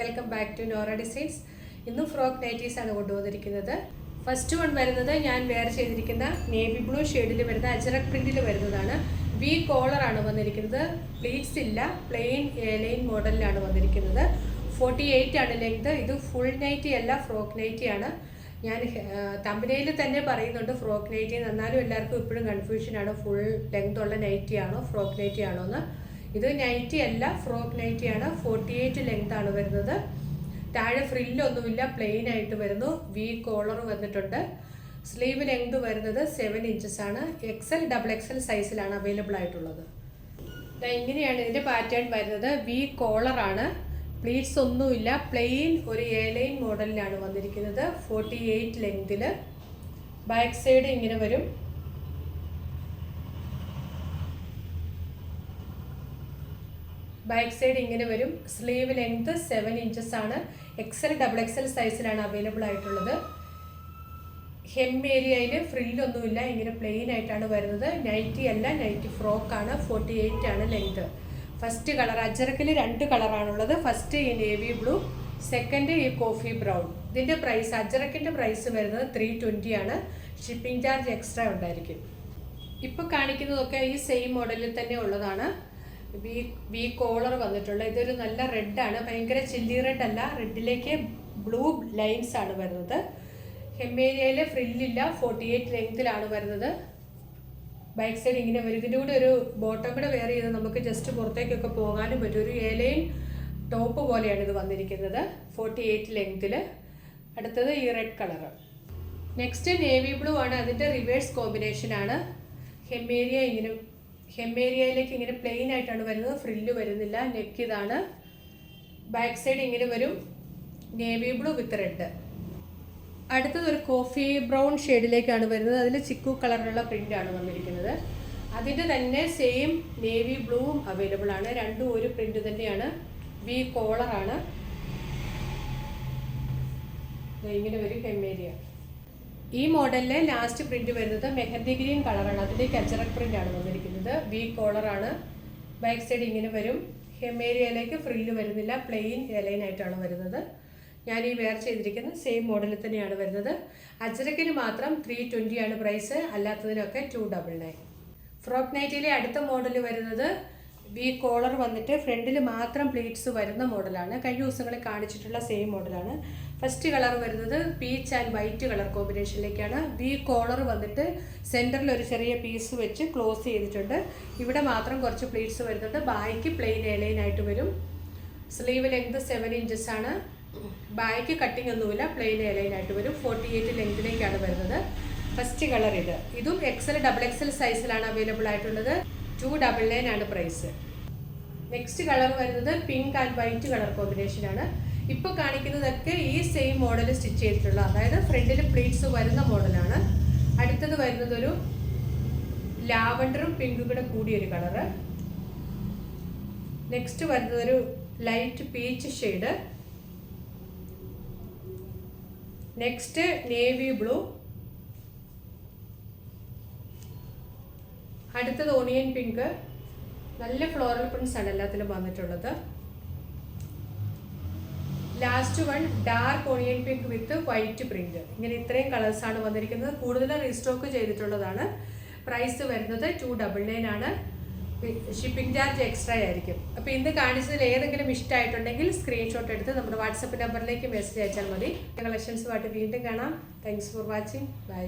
Welcome back to Nora designs. ഇന്നും frock nighties ആണ് കൊണ്ടുവന്നിരിക്കുന്നത്. ഫസ്റ്റ് വൺ വരുന്നത് ഞാൻ വെയർ ചെയ്തിരിക്കുന്ന നേവി ബ്ലൂ ഷെയ്ഡിൽ വരുന്ന അജറക് പ്രിന്റിൽ വരുന്നതാണ്. വി കോളർ ആണ് വന്നിരിക്കുന്നത്. പ്ലീറ്റ്സ് ഇല്ല, പ്ലെയിൻ ലൈൻ മോഡലിലാണ് വന്നിരിക്കുന്നത്. 48 ആണ് ലെങ്ത്. ഇത് ഫുൾ നൈറ്റി അല്ല, ഫ്രോക്ക് നൈറ്റി ആണ്. ഞാൻ തമ്പനയിൽ തന്നെ പറയുന്നുണ്ട് ഫ്രോക്ക് നൈറ്റി, എന്നാലും എല്ലാവർക്കും ഇപ്പോഴും കൺഫ്യൂഷനാണ് ഫുൾ ലെങ്ത് ഉള്ള നൈറ്റി ആണോ ഫ്രോക്ക് നൈറ്റി ആണോ എന്ന്. ഇത് നൈറ്റി അല്ല, ഫ്രോക്ക് നൈറ്റി ആണ്. 48 ലെങ്ത് ആണ് വരുന്നത്. താഴെ ഫ്രില്ലൊന്നുമില്ല, പ്ലെയിൻ ആയിട്ട് വരുന്നു. വി കോളർ വന്നിട്ടുണ്ട്. സ്ലീവ് ലെങ്ത് വരുന്നത് 7 ഇഞ്ചസ് ആണ്. XL XXL സൈസിലാണ് അവൈലബിൾ ആയിട്ടുള്ളത്. ഇങ്ങനെയാണ് ഇതിൻ്റെ പാറ്റേൺ വരുന്നത്. വി കോളറാണ്, പ്ലീറ്റ്സ് ഒന്നുമില്ല, പ്ലെയിൻ ഒരു എയർലൈൻ മോഡലിലാണ് വന്നിരിക്കുന്നത്. 48 ലെങ്തിൽ. ബാക്ക് സൈഡ് ഇങ്ങനെ വരും. ബാക്ക് സൈഡ് ഇങ്ങനെ വരും. സ്ലീവ് ലെങ്ത് 7 ഇഞ്ചസ് ആണ്. XL XXL സൈസിലാണ് അവൈലബിൾ ആയിട്ടുള്ളത്. ഹെം ഏരിയയിൽ ഫ്രില്ലൊന്നുമില്ല, ഇങ്ങനെ പ്ലെയിൻ ആയിട്ടാണ് വരുന്നത്. നൈറ്റി അല്ല, നൈറ്റി ഫ്രോക്കാണ്. 48 ആണ് ലെങ്ത്. ഫസ്റ്റ് കളർ അജറക്കിൽ 2 കളറാണുള്ളത്. ഫസ്റ്റ് ഈ നേവി ബ്ലൂ, സെക്കൻഡ് ഈ കോഫി ബ്രൗൺ. ഇതിൻ്റെ പ്രൈസ്, അജറക്കിൻ്റെ പ്രൈസ് വരുന്നത് 320 ആണ്. ഷിപ്പിംഗ് ചാർജ് എക്സ്ട്രാ ഉണ്ടായിരിക്കും. ഇപ്പോൾ കാണിക്കുന്നതൊക്കെ ഈ സെയിം മോഡലിൽ തന്നെ ഉള്ളതാണ്. വി കോളർ വന്നിട്ടുള്ള ഇതൊരു നല്ല റെഡാണ്. ഭയങ്കര ചില്ലി റെഡ് അല്ല, റെഡിലേക്ക് ബ്ലൂ ലൈൻസ് ആണ് വരുന്നത്. ഹെം ഏരിയയിൽ ഫ്രില്ലില്ല, 48 ലെങ്തിലാണ് വരുന്നത്. ബാക്ക് സൈഡ് ഇങ്ങനെ വരും. ഇതിൻ്റെ കൂടെ ഒരു ബോട്ടം കൂടെ വെയർ ചെയ്ത് നമുക്ക് ജസ്റ്റ് പുറത്തേക്കൊക്കെ പോകാനും പറ്റും. ഒരു എലൈൻ ടോപ്പ് പോലെയാണ് ഇത് വന്നിരിക്കുന്നത്. 48 ലെങ്തിൽ. അടുത്തത് ഈ red colour. Next navy blue ആണ്. അതിൻ്റെ റിവേഴ്സ് കോമ്പിനേഷൻ ആണ്. ഹെം ഏരിയയിലേക്ക് ഇങ്ങനെ പ്ലെയിൻ ആയിട്ടാണ് വരുന്നത്, ഫ്രില്ല് വരുന്നില്ല. നെക്ക് ഇതാണ്. ബാക്ക് സൈഡ് ഇങ്ങനെ വരും. Navy blue with red. അടുത്തത് ഒരു കോഫി ബ്രൗൺ ഷെയ്ഡിലേക്കാണ് വരുന്നത്. അതിൽ ചിക്കു കളറിലുള്ള പ്രിന്റ് ആണ് വന്നിരിക്കുന്നത്. അതിൻ്റെ തന്നെ സെയിം നേവി ബ്ലൂവും അവൈലബിൾ ആണ്. രണ്ടും ഒരു പ്രിന്റ് തന്നെയാണ്. വി കോളറാണ്. ഇങ്ങനെ വരും ഹെം ഏരിയ. ഈ മോഡലിലെ ലാസ്റ്റ് പ്രിന്റ് വരുന്നത് മെഹന്തി ഗ്രീൻ കളറാണ്. അതിലേക്ക് അജറക് പ്രിന്റ് ആണ് വന്നിരിക്കുന്നത്. വി കോളറാണ്. ബാക്ക് സൈഡ് ഇങ്ങനെ വരും. ഹെം ഏരിയയിലേക്ക് ഫ്രില്ല് വരുന്നില്ല, പ്ലെയിൻ എലൈൻ ആയിട്ടാണ് വരുന്നത്. ഞാൻ ഈ വെയർ ചെയ്തിരിക്കുന്ന സെയിം മോഡലിൽ തന്നെയാണ് വരുന്നത്. അജറക്കിന് മാത്രം 320 ആണ് പ്രൈസ്, അല്ലാത്തതിനൊക്കെ 299. ഫ്രോക്ക് നൈറ്റിയിലെ അടുത്ത മോഡൽ വരുന്നത് വി കോളർ വന്നിട്ട് ഫ്രണ്ടിൽ മാത്രം പ്ലീറ്റ്സ് വരുന്ന മോഡലാണ്. കഴിഞ്ഞ ദിവസങ്ങളിൽ കാണിച്ചിട്ടുള്ള സെയിം മോഡലാണ്. ഫസ്റ്റ് കളർ വരുന്നത് പീച്ച് ആൻഡ് വൈറ്റ് കളർ കോമ്പിനേഷനിലേക്കാണ്. വി കോളർ വന്നിട്ട് സെൻറ്ററിൽ ഒരു ചെറിയ പീസ് വെച്ച് ക്ലോസ് ചെയ്തിട്ടുണ്ട്. ഇവിടെ മാത്രം കുറച്ച് പ്ലീറ്റ്സ് വരുന്നുണ്ട്. ബാക്ക് പ്ലെയിൻ എലൈൻ ആയിട്ട് വരും. സ്ലീവ് ലെങ്ത് 7 ഇഞ്ചസ് ആണ്. ബാക്ക് കട്ടിങ് ഒന്നുമില്ല, പ്ലെയിൻ എലൈൻ ആയിട്ട് വരും. 48 ലെങ്തിലേക്കാണ് വരുന്നത്. ഫസ്റ്റ് കളർ ഇതും XL XXL സൈസിലാണ് അവൈലബിൾ ആയിട്ടുള്ളത്. 299 ആണ് പ്രൈസ്. നെക്സ്റ്റ് കളർ വരുന്നത് pink and white colour combination ആണ്. ഇപ്പോൾ കാണിക്കുന്നതൊക്കെ ഈ സെയിം മോഡൽ സ്റ്റിച്ച് ചെയ്തിട്ടുള്ള, അതായത് ഫ്രണ്ടിൽ പ്ലീറ്റ്സ് വരുന്ന മോഡലാണ്. അടുത്തത് വരുന്നത് ഒരു ലാവണ്ടറും പിങ്കും കൂടെ കൂടിയൊരു കളറ്. നെക്സ്റ്റ് വരുന്നത് ഒരു light peach shade. Next navy blue. അടുത്തത് ഓണിയൻ പിങ്ക്. നല്ല ഫ്ലോറൽ പ്രിന്റ്സ് ആണ് എല്ലാത്തിലും വന്നിട്ടുള്ളത്. Last one dark onion pink വിത്ത് വൈറ്റ് പ്രിന്റ്. ഇങ്ങനെ ഇത്രയും കളേഴ്സാണ് വന്നിരിക്കുന്നത്. കൂടുതൽ റീസ്റ്റോക്ക് ചെയ്തിട്ടുള്ളതാണ്. പ്രൈസ് വരുന്നത് 299 ആണ്. ഷിപ്പിംഗ് ചാർജ് എക്സ്ട്രാ ആയിരിക്കും. അപ്പോൾ ഇന്ന് കാണിച്ചതിൽ ഏതെങ്കിലും ഇഷ്ടമായിട്ടുണ്ടെങ്കിൽ സ്ക്രീൻഷോട്ട് എടുത്ത് നമ്മുടെ വാട്സപ്പ് നമ്പറിലേക്ക് മെസ്സേജ് അയച്ചാൽ മതി. കളക്ഷൻസുമായിട്ട് വീണ്ടും കാണാം. Thanks for watching. ബൈ.